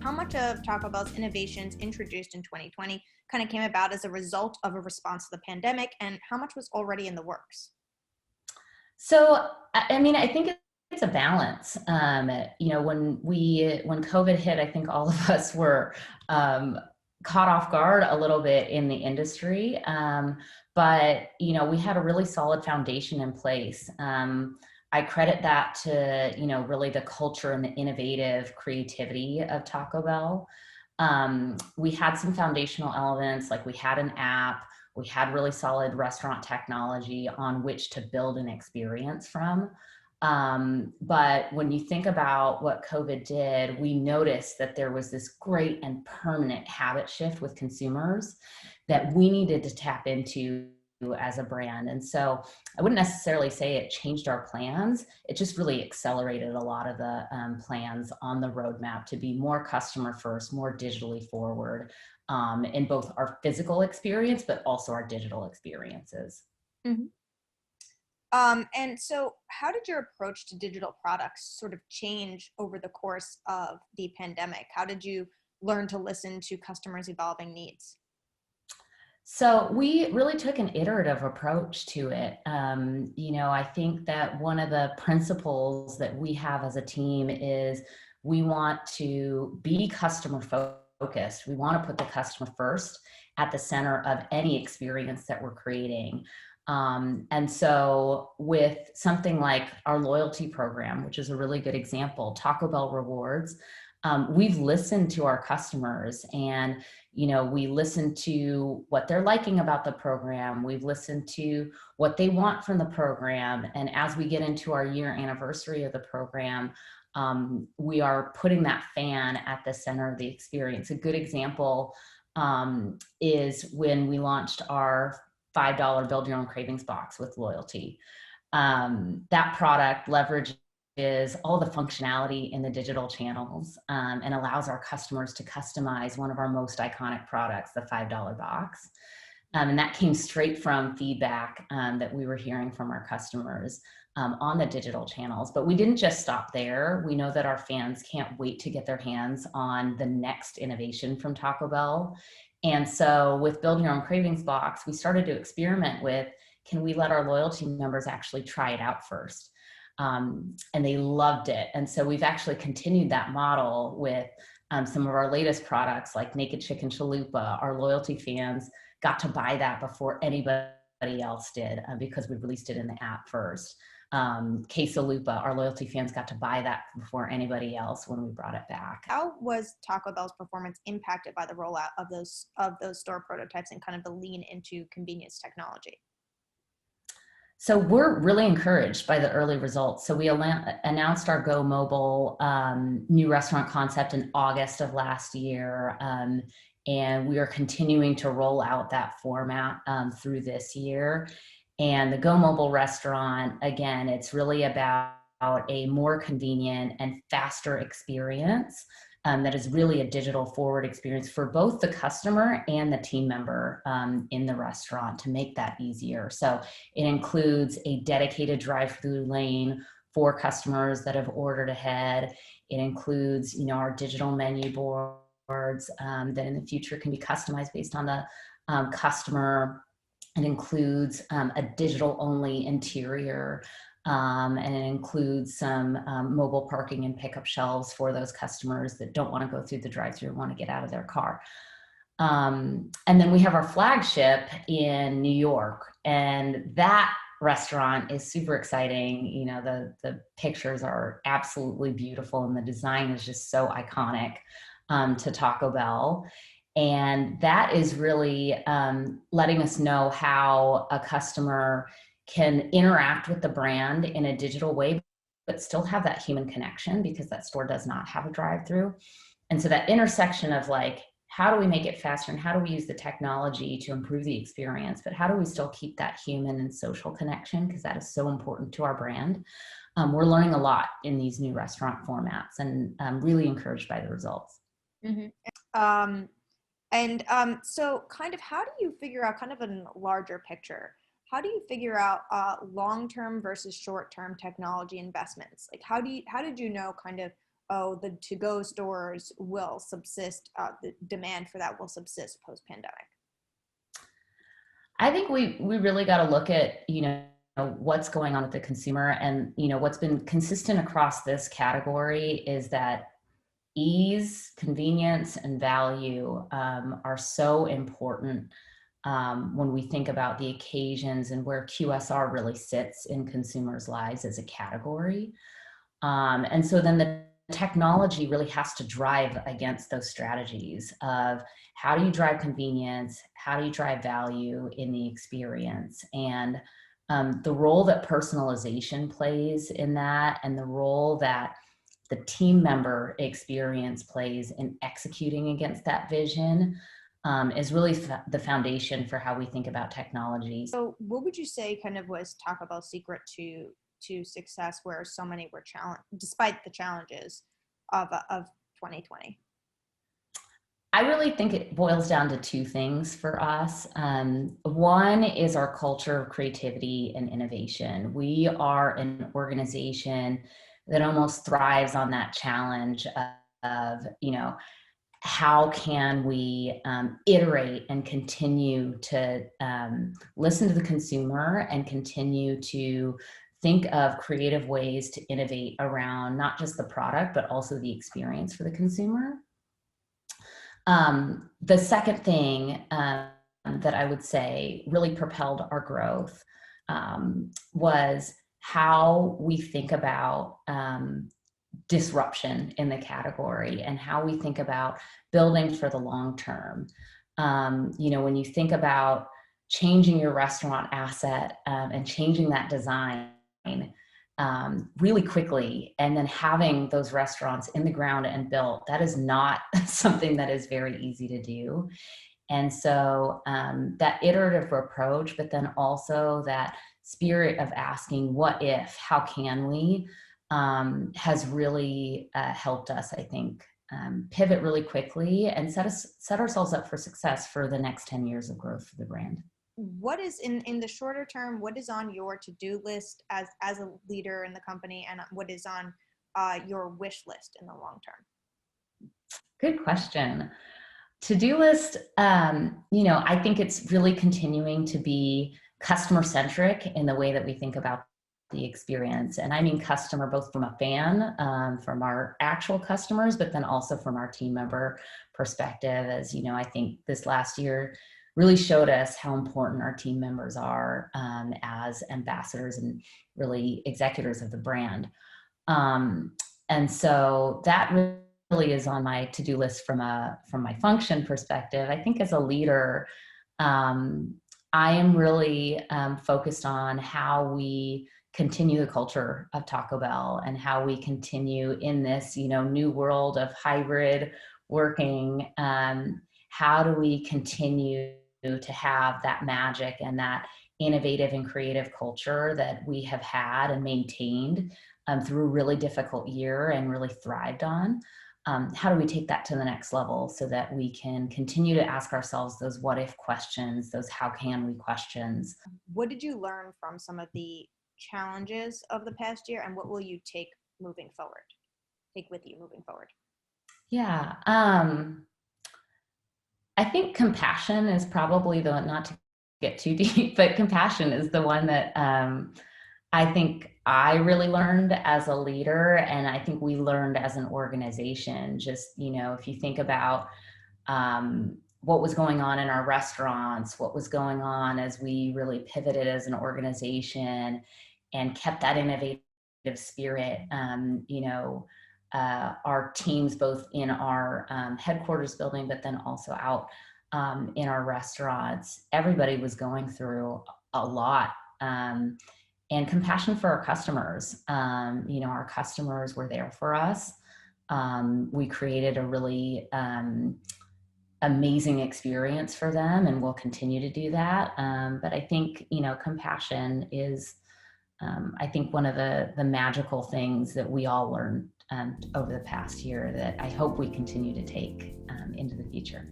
How much of Taco Bell's innovations introduced in 2020 kind of came about as a result of a response to the pandemic, and how much was already in the works? So, I mean, I think it's a balance. When COVID hit, I think all of us were caught off guard a little bit in the industry. But we had a really solid foundation in place. I credit that to really the culture and the innovative creativity of Taco Bell. We had some foundational elements, like we had an app. We had really solid restaurant technology on which to build an experience from. But when you think about what COVID did, we noticed that there was this great and permanent habit shift with consumers that we needed to tap into as a brand. And so I wouldn't necessarily say it changed our plans. It just really accelerated a lot of the plans on the roadmap to be more customer first, more digitally forward, in both our physical experience, but also our digital experiences. hmm and so, how did your approach to digital products sort of change over the course of the pandemic? How did you learn to listen to customers' evolving needs? So we really took an iterative approach to it. I think that one of the principles that we have as a team is we want to be customer focused. We want to put the customer first at the center of any experience that we're creating. And so with something like our loyalty program, which is a really good example, Taco Bell Rewards, we've listened to our customers, and we listen to what they're liking about the program. We've listened to what they want from the program. And as we get into our year anniversary of the program, we are putting that fan at the center of the experience. A good example is when we launched our $5 Build Your Own Cravings box with loyalty. That product leverages all the functionality in the digital channels, and allows our customers to customize one of our most iconic products, the $5 box. And that came straight from feedback that we were hearing from our customers on the digital channels. But we didn't just stop there. We know that our fans can't wait to get their hands on the next innovation from Taco Bell. And so with Build Your Own Cravings box, we started to experiment with, can we let our loyalty members actually try it out first? And they loved it. And so we've actually continued that model with some of our latest products, like Naked Chicken Chalupa. Our loyalty fans got to buy that before anybody else did, because we released it in the app first. Quesalupa, our loyalty fans got to buy that before anybody else when we brought it back. How was Taco Bell's performance impacted by the rollout of those store prototypes and kind of the lean into convenience technology? So we're really encouraged by the early results. So we announced our Go Mobile new restaurant concept in August of last year. And we are continuing to roll out that format through this year. And the Go Mobile restaurant, again, it's really about a more convenient and faster experience that is really a digital forward experience for both the customer and the team member in the restaurant to make that easier. So it includes a dedicated drive-through lane for customers that have ordered ahead. It includes, our digital menu boards that in the future can be customized based on the customer. It includes a digital-only interior. And it includes some mobile parking and pickup shelves for those customers that don't want to go through the drive-thru and want to get out of their car. And then we have our flagship in New York, and that restaurant is super exciting. The pictures are absolutely beautiful, and the design is just so iconic to Taco Bell. And that is really letting us know how a customer can interact with the brand in a digital way, but still have that human connection, because that store does not have a drive-through. And so that intersection of how do we make it faster, and how do we use the technology to improve the experience, but how do we still keep that human and social connection, because that is so important to our brand. We're learning a lot in these new restaurant formats, and I'm really encouraged by the results. Mm-hmm. So kind of how do you figure out, kind of in a larger picture, how do you figure out long-term versus short-term technology investments? How did you know kind of oh, the to-go stores will subsist, the demand for that will subsist post-pandemic? I think we really got to look at, what's going on with the consumer. And, what's been consistent across this category is that ease, convenience, and value are so important when we think about the occasions and where QSR really sits in consumers' lives as a category. And so then the technology really has to drive against those strategies of how do you drive convenience, how do you drive value in the experience, and the role that personalization plays in that, and the role that the team member experience plays in executing against that vision is really the foundation for how we think about technologies. So, what would you say kind of was Taco Bell's secret to success, where so many were challenged despite the challenges of 2020? I really think it boils down to two things for us. One is our culture of creativity and innovation. We are an organization that almost thrives on that challenge of how can we iterate and continue to listen to the consumer and continue to think of creative ways to innovate around not just the product, but also the experience for the consumer. The second thing that I would say really propelled our growth was how we think about disruption in the category and how we think about building for the long term. When you think about changing your restaurant asset and changing that design really quickly, and then having those restaurants in the ground and built, that is not something that is very easy to do. And so that iterative approach, but then also that spirit of asking what if, how can we, has really helped us, I think, pivot really quickly and set ourselves up for success for the next 10 years of growth for the brand. What is in the shorter term, what is on your to-do list as a leader in the company, and what is on your wish list in the long term? Good question. To-do list, I think it's really continuing to be customer centric in the way that we think about the experience. And I mean customer both from a fan, from our actual customers, but then also from our team member perspective. As I think this last year really showed us how important our team members are as ambassadors and really executors of the brand. And so that really is on my to-do list from my function perspective. I think as a leader, I am really focused on how we continue the culture of Taco Bell and how we continue in this, new world of hybrid working. How do we continue to have that magic and that innovative and creative culture that we have had and maintained through a really difficult year and really thrived on? How do we take that to the next level so that we can continue to ask ourselves those what if questions, those how can we questions? What did you learn from some of the challenges of the past year, and what will you take with you moving forward? Yeah. I think compassion is probably the one, not to get too deep, but compassion is the one that I think I really learned as a leader, and I think we learned as an organization. Just, if you think about what was going on in our restaurants, what was going on as we really pivoted as an organization and kept that innovative spirit, our teams both in our headquarters building, but then also out in our restaurants, everybody was going through a lot. And compassion for our customers. Our customers were there for us. We created a really amazing experience for them, and we'll continue to do that. But I think, compassion is, I think, one of the magical things that we all learned over the past year that I hope we continue to take into the future.